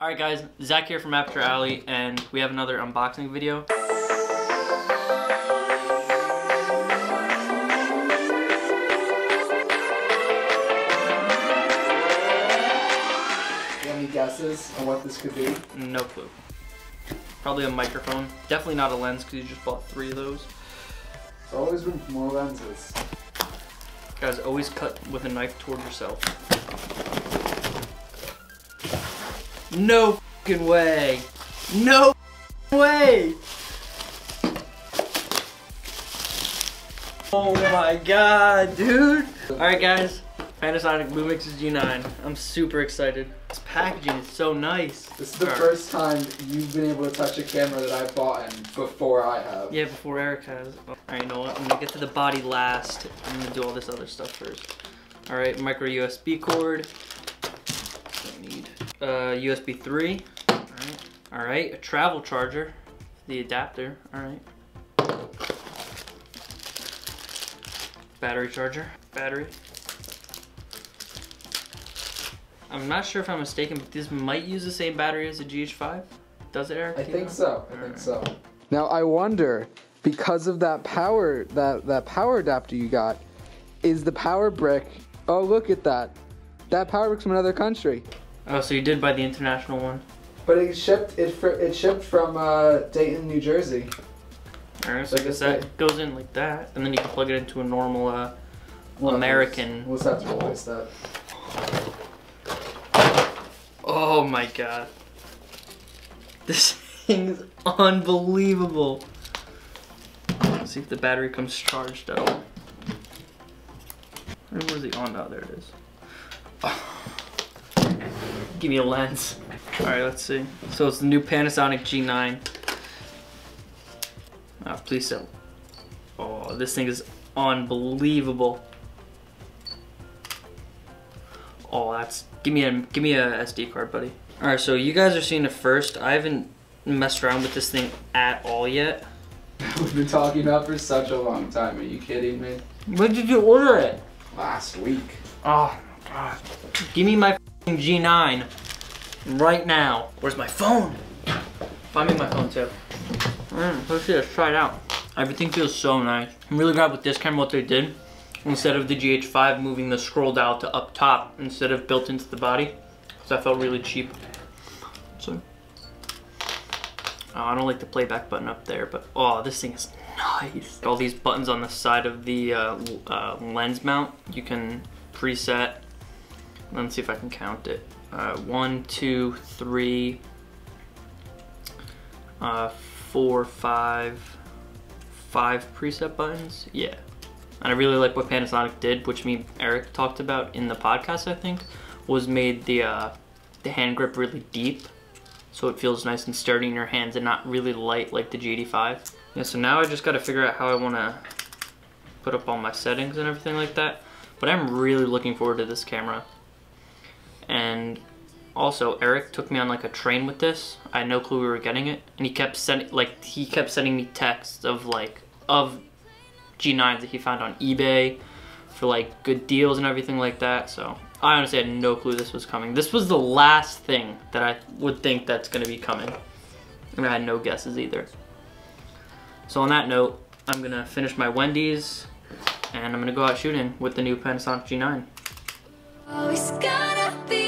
Alright guys, Zach here from Aperture Alley, and we have another unboxing video. Any guesses on what this could be? No clue. Probably a microphone. Definitely not a lens because you just bought 3 of those. There's always room for more lenses. Guys, always cut with a knife toward yourself. No fucking way! No way! Oh my god, dude! Alright guys, Panasonic Lumix G9. I'm super excited. This packaging is so nice. This is the first time you've been able to touch a camera that I've bought in before I have. Yeah, before Eric has. Alright, you know what? I'm gonna get to the body last. I'm gonna do all this other stuff first. Alright, micro USB cord. Don't need. USB 3. Alright, a travel charger. The adapter. Alright. Battery charger. Battery. I'm not sure if I'm mistaken, but this might use the same battery as the GH5. Does it, Eric? I think so. I think so. Now I wonder, because of that power, that power adapter you got, is the power brick? Oh, look at that! That power brick's from another country. Oh, so you did buy the international one? But it shipped from Dayton, New Jersey. Alright, so I guess that goes in like that, and then you can plug it into a normal American. We'll just have to replace that. Oh my god. This thing's unbelievable. Let's see if the battery comes charged at all. Where's the on? Oh, there it is. Oh. Give me a lens. Alright, let's see. So it's the new Panasonic G9. Oh, please sell. Oh, this thing is unbelievable. Oh, that's give me a SD card, buddy. All right, so you guys are seeing it first. I haven't messed around with this thing at all yet. We've been talking about it for such a long time. Are you kidding me? When did you order it? Last week. Oh god. Give me my G9 right now. Where's my phone? Find me my phone too. Let's see, let's try it out. Everything feels so nice. I'm really glad with this camera what they did. Instead of the GH5 moving the scroll dial to up top instead of built into the body. So that felt really cheap. So, I don't like the playback button up there, but oh, this thing is nice. All these buttons on the side of the lens mount, you can preset. Let's see if I can count it. 1, 2, 3, 4, 5 preset buttons. Yeah. And I really like what Panasonic did, which me and Eric talked about in the podcast, I think, was made the hand grip really deep, so it feels nice and sturdy in your hands and not really light like the GT5. Yeah, so now I just got to figure out how I want to put up all my settings and everything like that. But I'm really looking forward to this camera. And also, Eric took me on like a train with this. I had no clue we were getting it, and he kept sending me texts of G9s that he found on eBay for like good deals and everything like that. So I honestly had no clue this was coming. This was the last thing that I would think that's gonna be coming. And I had no guesses either. So on that note, I'm gonna finish my Wendy's and I'm gonna go out shooting with the new Panasonic G9. Always gonna be